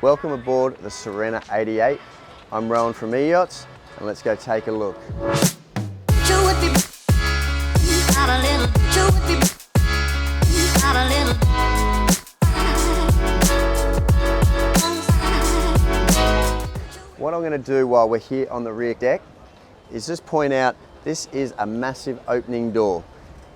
Welcome aboard the Sirena 88. I'm Rowan from eYachts, and let's go take a look. What I'm going to do while we're here on the rear deck is just point out this is a massive opening door.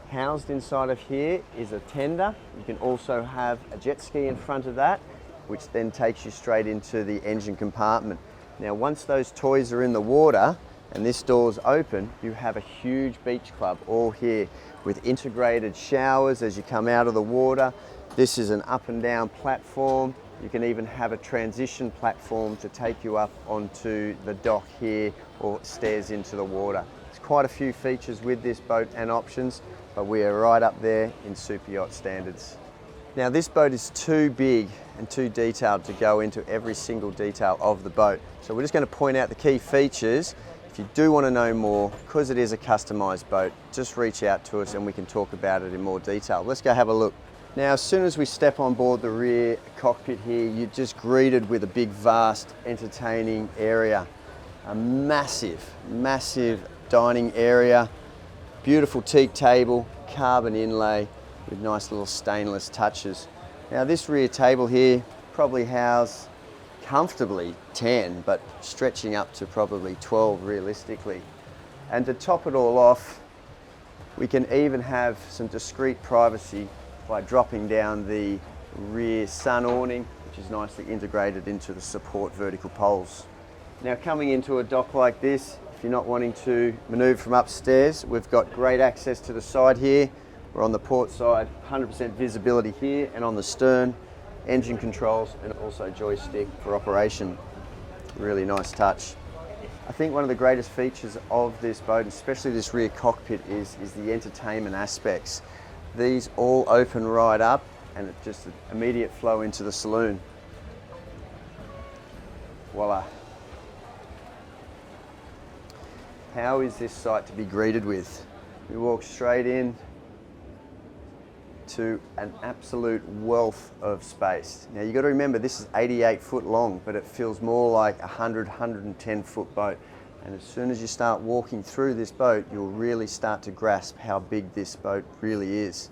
Housed inside of here is a tender. You can also have a jet ski in front of that, which then takes you straight into the engine compartment. Now once those toys are in the water and this door's open, you have a huge beach club all here with integrated showers as you come out of the water. This is an up and down platform. You can even have a transition platform to take you up onto the dock here or stairs into the water. There's quite a few features with this boat and options, but we are right up there in super yacht standards. Now this boat is too big and too detailed to go into every single detail of the boat. So we're just going to point out the key features. If you do want to know more, because it is a customised boat, just reach out to us and we can talk about it in more detail. Let's go have a look. Now as soon as we step on board the rear cockpit here, you're just greeted with a big, vast, entertaining area. A massive, massive dining area. Beautiful teak table, carbon inlay with nice little stainless touches. Now this rear table here probably house comfortably 10, but stretching up to probably 12 realistically. And to top it all off, we can even have some discreet privacy by dropping down the rear sun awning, which is nicely integrated into the support vertical poles. Now coming into a dock like this, if you're not wanting to manoeuvre from upstairs, we've got great access to the side here. We're on the port side, 100% visibility here, and on the stern, engine controls and also joystick for operation. Really nice touch. I think one of the greatest features of this boat, especially this rear cockpit, is the entertainment aspects. These all open right up and it's just an immediate flow into the saloon. Voila. How is this sight to be greeted with? We walk straight in to an absolute wealth of space. Now you've got to remember this is 88 foot long, but it feels more like a 110 foot boat. And as soon as you start walking through this boat, you'll really start to grasp how big this boat really is.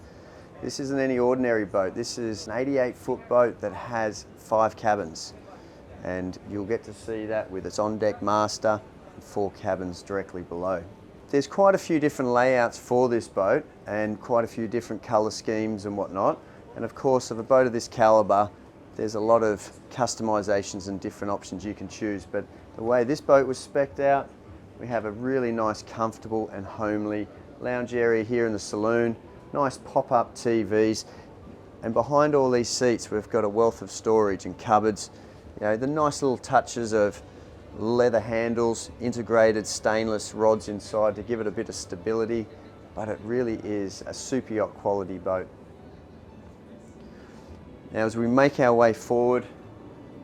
This isn't any ordinary boat. This is an 88 foot boat that has 5 cabins. And you'll get to see that with its on-deck master, 4 cabins directly below. There's quite a few different layouts for this boat and quite a few different colour schemes and whatnot. And of course, of a boat of this calibre, there's a lot of customisations and different options you can choose. But the way this boat was spec'd out, we have a really nice, comfortable and homely lounge area here in the saloon. Nice pop-up TVs. And behind all these seats, we've got a wealth of storage and cupboards. You know, the nice little touches of leather handles, integrated stainless rods inside to give it a bit of stability, but it really is a super yacht quality boat. Now as we make our way forward,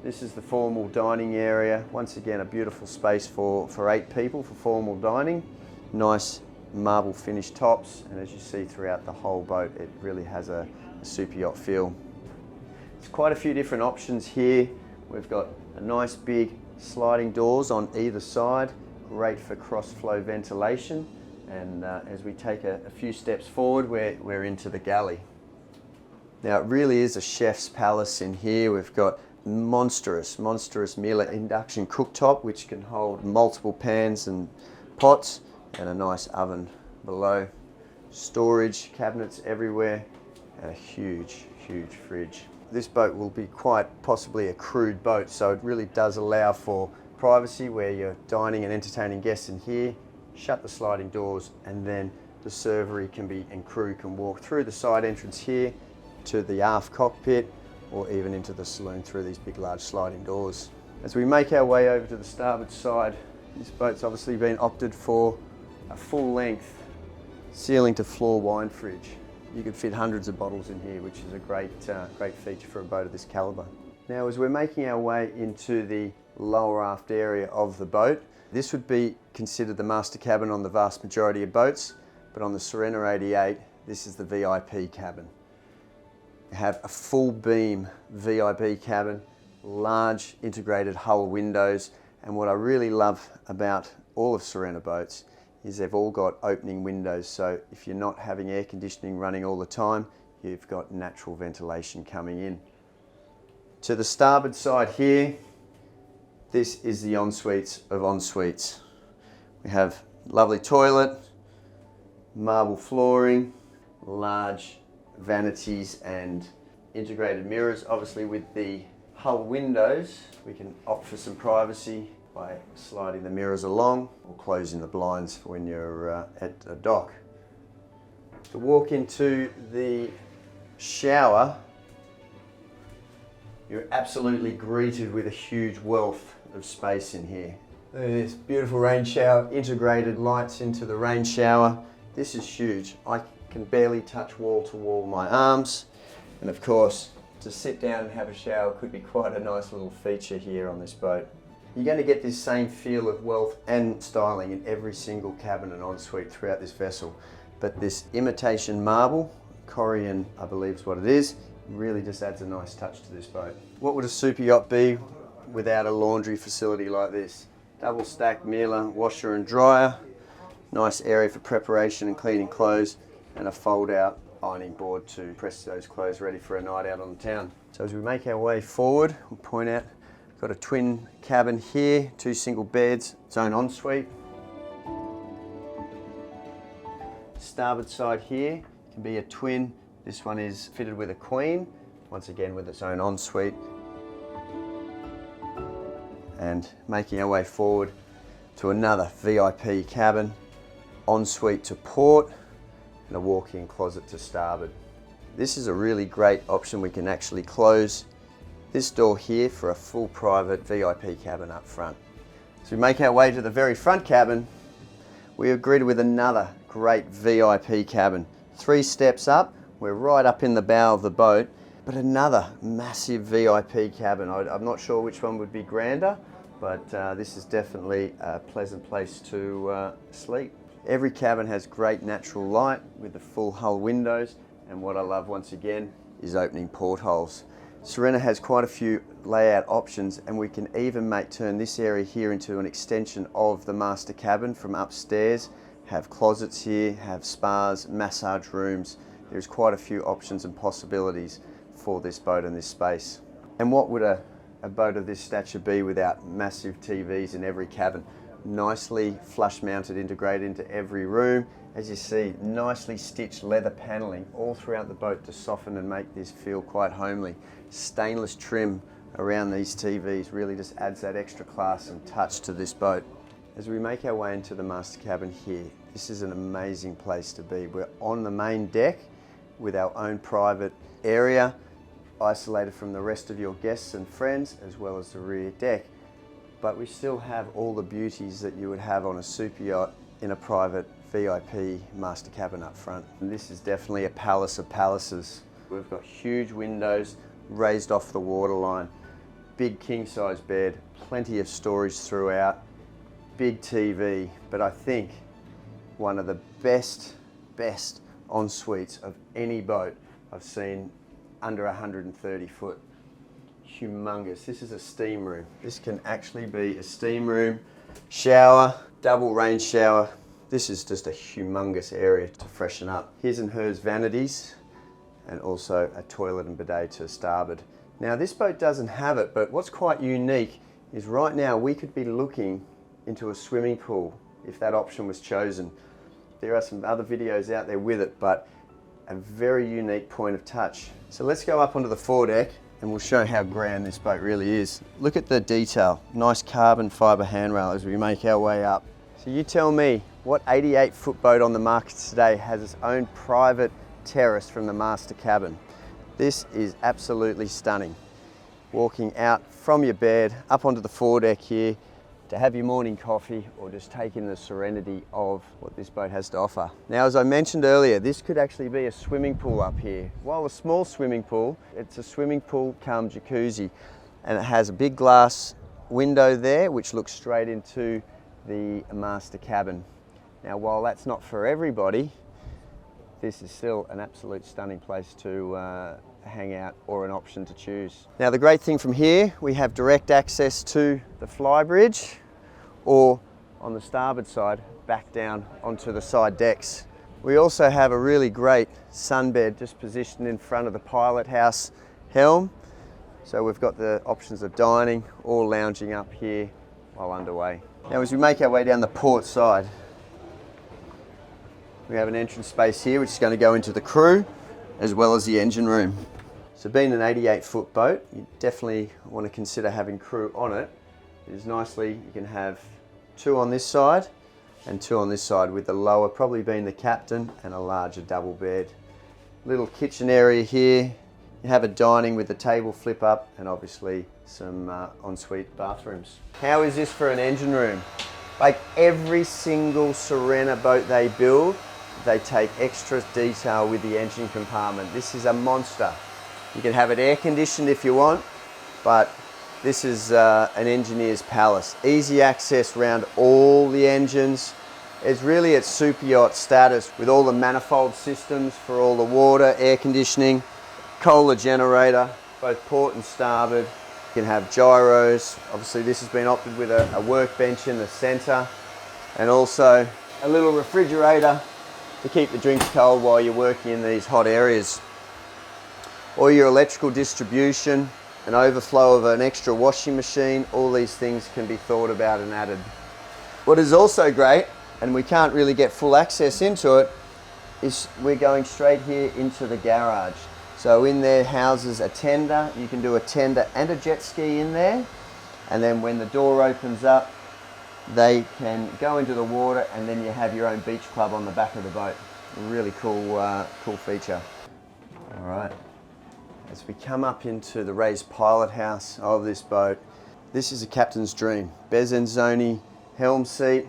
this is the formal dining area. Once again, a beautiful space for 8 people for formal dining. Nice marble finished tops, and as you see throughout the whole boat, it really has a super yacht feel. There's quite a few different options here. We've got a nice big sliding doors on either side, great for cross-flow ventilation. And as we take a few steps forward, we're into the galley. Now it really is a chef's palace in here. We've got monstrous Miele induction cooktop, which can hold multiple pans and pots, and a nice oven below. Storage cabinets everywhere, and a huge fridge. This boat will be quite possibly a crude boat, so it really does allow for privacy where you're dining and entertaining guests in here. Shut the sliding doors, and then the servery and crew can walk through the side entrance here to the aft cockpit, or even into the saloon through these big large sliding doors. As we make our way over to the starboard side, this boat's obviously been opted for a full length ceiling to floor wine fridge. You could fit hundreds of bottles in here, which is a great feature for a boat of this calibre. Now as we're making our way into the lower aft area of the boat, this would be considered the master cabin on the vast majority of boats, but on the Sirena 88, this is the VIP cabin. You have a full beam VIP cabin large integrated hull windows, and what I really love about all of Sirena boats is they've all got opening windows, so if you're not having air conditioning running all the time, you've got natural ventilation coming in. To the starboard side here, this is the en-suites of en-suites. We have lovely toilet, marble flooring, large vanities and integrated mirrors. Obviously with the hull windows, we can opt for some privacy by sliding the mirrors along or closing the blinds when you're at a dock. To walk into the shower, you're absolutely greeted with a huge wealth of space in here. Look at this beautiful rain shower, integrated lights into the rain shower. This is huge. I can barely touch wall to wall my arms, and of course to sit down and have a shower could be quite a nice little feature here on this boat. You're going to get this same feel of wealth and styling in every single cabin and ensuite throughout this vessel, but this imitation marble, Corian I believe is what it is, really just adds a nice touch to this boat. What would a super yacht be without a laundry facility like this? Double stacked Miele washer and dryer, nice area for preparation and cleaning clothes, and a fold out ironing board to press those clothes ready for a night out on the town. So as we make our way forward, we'll point out we've got a twin cabin here, 2 single beds, its own ensuite. Starboard side here can be a twin. This one is fitted with a queen, once again with its own ensuite. And making our way forward to another VIP cabin, ensuite to port, and a walk-in closet to starboard. This is a really great option. We can actually close this door here for a full private VIP cabin up front. As we make our way to the very front cabin, we are greeted with another great VIP cabin. 3 steps up, we're right up in the bow of the boat, but another massive VIP cabin. I'm not sure which one would be grander, but this is definitely a pleasant place to sleep. Every cabin has great natural light with the full hull windows, and what I love once again is opening portholes. Sirena has quite a few layout options, and we can even turn this area here into an extension of the master cabin from upstairs. Have closets here, have spas, massage rooms. There's quite a few options and possibilities for this boat and this space. And what would a boat of this stature be without massive TVs in every cabin? Nicely flush mounted, integrated into every room. As you see, nicely stitched leather paneling all throughout the boat to soften and make this feel quite homely. Stainless trim around these TVs really just adds that extra class and touch to this boat. As we make our way into the master cabin here, this is an amazing place to be. We're on the main deck with our own private area, isolated from the rest of your guests and friends, as well as the rear deck. But we still have all the beauties that you would have on a super yacht in a private VIP master cabin up front. And this is definitely a palace of palaces. We've got huge windows raised off the waterline, big king size bed, plenty of storage throughout, big TV, but I think one of the best en suites of any boat I've seen under 130 foot. Humongous. This is a steam room. This can actually be a steam room, shower, double rain shower. This is just a humongous area to freshen up. His and hers vanities, and also a toilet and bidet to starboard. Now this boat doesn't have it, but what's quite unique is right now we could be looking into a swimming pool if that option was chosen. There are some other videos out there with it, but a very unique point of touch. So let's go up onto the foredeck and we'll show how grand this boat really is. Look at the detail. Nice carbon fibre handrail as we make our way up. So you tell me, what 88-foot boat on the market today has its own private terrace from the master cabin? This is absolutely stunning. Walking out from your bed, up onto the foredeck here, to have your morning coffee or just take in the serenity of what this boat has to offer. Now, as I mentioned earlier, this could actually be a swimming pool up here. While a small swimming pool, it's a swimming pool cum jacuzzi, and it has a big glass window there which looks straight into the master cabin. Now, while that's not for everybody, this is still an absolute stunning place to hangout or an option to choose. Now the great thing from here, we have direct access to the flybridge, or on the starboard side, back down onto the side decks. We also have a really great sunbed just positioned in front of the pilot house helm. So we've got the options of dining or lounging up here while underway. Now as we make our way down the port side, we have an entrance space here which is going to go into the crew as well as the engine room. So being an 88-foot boat, you definitely want to consider having crew on it. It is nicely, you can have 2 on this side and 2 on this side, with the lower probably being the captain and a larger double bed. Little kitchen area here. You have a dining with the table flip up and obviously some ensuite bathrooms. How is this for an engine room? Like every single Sirena boat they build, they take extra detail with the engine compartment. This is a monster. You can have it air conditioned if you want, but this is an engineer's palace. Easy access around all the engines. It's really at superyacht status with all the manifold systems for all the water, air conditioning, Kohler generator, both port and starboard. You can have gyros. Obviously this has been opted with a workbench in the center, and also a little refrigerator to keep the drinks cold while you're working in these hot areas. Or your electrical distribution, an overflow of an extra washing machine, all these things can be thought about and added. What is also great, and we can't really get full access into it, is we're going straight here into the garage. So in there houses a tender. You can do a tender and a jet ski in there, and then when the door opens up, they can go into the water, and then you have your own beach club on the back of the boat. A really cool feature. All right, as we come up into the raised pilot house of this boat, this is a captain's dream. Bezenzoni helm seat,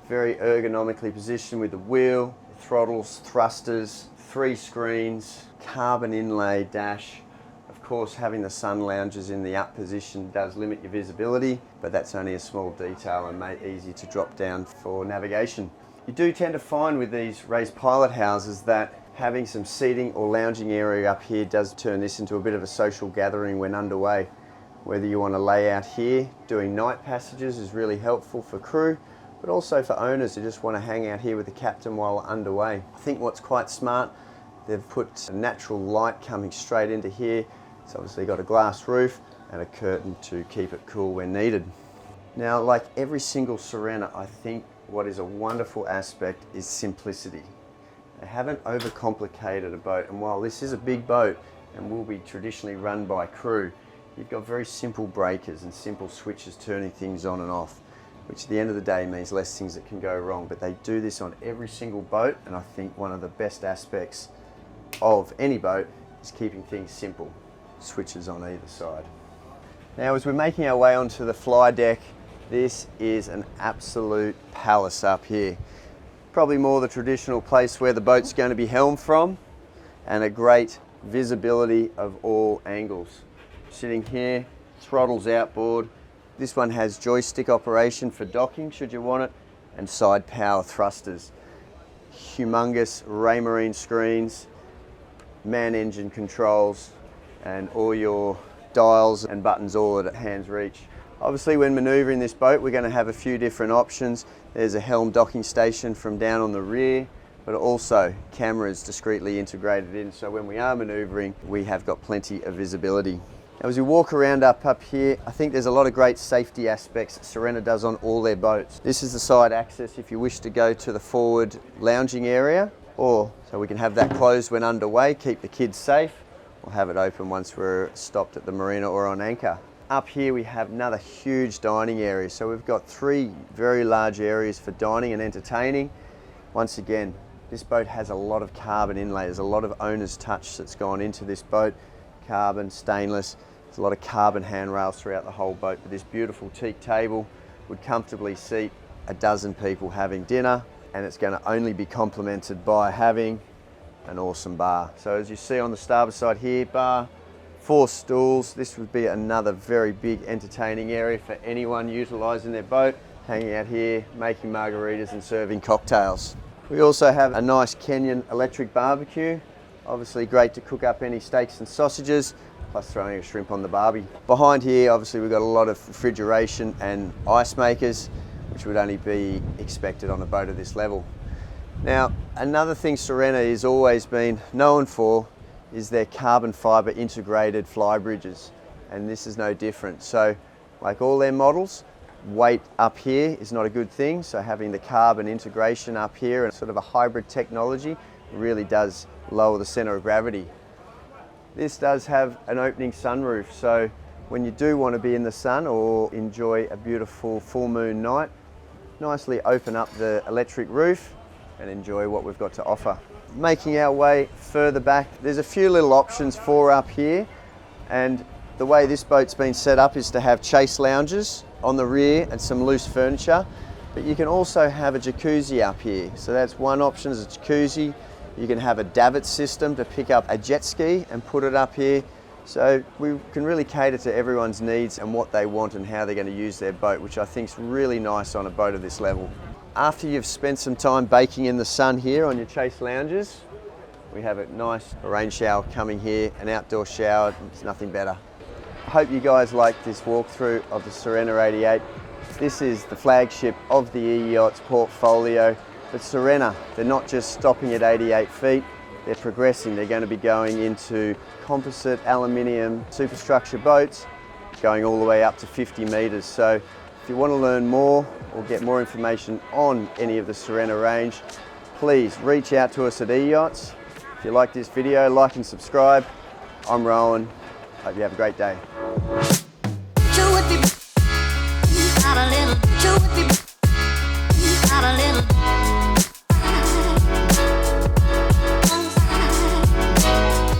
very ergonomically positioned with the wheel, throttles, thrusters, 3 screens, carbon inlay dash. Of course, having the sun lounges in the up position does limit your visibility, but that's only a small detail and made easy to drop down for navigation. You do tend to find with these raised pilot houses that having some seating or lounging area up here does turn this into a bit of a social gathering when underway. Whether you want to lay out here, doing night passages is really helpful for crew, but also for owners who just want to hang out here with the captain while underway. I think what's quite smart, they've put a natural light coming straight into here. It's obviously got a glass roof and a curtain to keep it cool when needed. Now, like every single Sirena, I think what is a wonderful aspect is simplicity. They haven't overcomplicated a boat, and while this is a big boat and will be traditionally run by crew, you've got very simple breakers and simple switches turning things on and off, which at the end of the day means less things that can go wrong. But they do this on every single boat, and I think one of the best aspects of any boat is keeping things simple. Switches on either side. Now as we're making our way onto the fly deck, this is an absolute palace up here. Probably more the traditional place where the boat's going to be helmed from, and a great visibility of all angles. Sitting here, throttles outboard. This one has joystick operation for docking should you want it, and side power thrusters. Humongous Raymarine screens, man engine controls, and all your dials and buttons all at hand's reach. Obviously when manoeuvring this boat, we're going to have a few different options. There's a helm docking station from down on the rear, but also cameras discreetly integrated in, so when we are manoeuvring, we have got plenty of visibility. Now, as we walk around up here, I think there's a lot of great safety aspects Sirena does on all their boats. This is the side access if you wish to go to the forward lounging area, or so we can have that closed when underway, keep the kids safe. We'll have it open once we're stopped at the marina or on anchor. Up here we have another huge dining area. So we've got 3 very large areas for dining and entertaining. Once again, this boat has a lot of carbon inlay. There's a lot of owner's touch that's gone into this boat. Carbon, stainless. There's a lot of carbon handrails throughout the whole boat. But this beautiful teak table would comfortably seat a dozen people having dinner, and it's going to only be complemented by having an awesome bar. So as you see on the starboard side here, bar, 4 stools. This would be another very big entertaining area for anyone utilising their boat, hanging out here, making margaritas and serving cocktails. We also have a nice Kenyan electric barbecue, Obviously great to cook up any steaks and sausages, plus throwing a shrimp on the barbie. Behind here, obviously we've got a lot of refrigeration and ice makers, which would only be expected on a boat of this level. Now, another thing Sirena has always been known for is their carbon fibre integrated fly bridges, and this is no different. So, like all their models, weight up here is not a good thing, so having the carbon integration up here and sort of a hybrid technology really does lower the centre of gravity. This does have an opening sunroof, so when you do want to be in the sun or enjoy a beautiful full moon night, nicely open up the electric roof and enjoy what we've got to offer. Making our way further back, there's a few little options for up here, and the way this boat's been set up is to have chase lounges on the rear and some loose furniture, but you can also have a jacuzzi up here. So that's one option, is a jacuzzi. You can have a davit system to pick up a jet ski and put it up here. So we can really cater to everyone's needs and what they want and how they're going to use their boat, which I think is really nice on a boat of this level. After you've spent some time baking in the sun here on your chase lounges, we have a nice rain shower coming here, an outdoor shower, it's nothing better. I hope you guys liked this walkthrough of the Sirena 88. This is the flagship of the E-Yachts portfolio, but Sirena, they're not just stopping at 88 feet, they're progressing. They're going to be going into composite aluminium superstructure boats, going all the way up to 50 metres. So if you want to learn more or get more information on any of the Sirena range, please reach out to us at E-Yachts. If you like this video, like and subscribe. I'm Rowan. Hope you have a great day. Out a little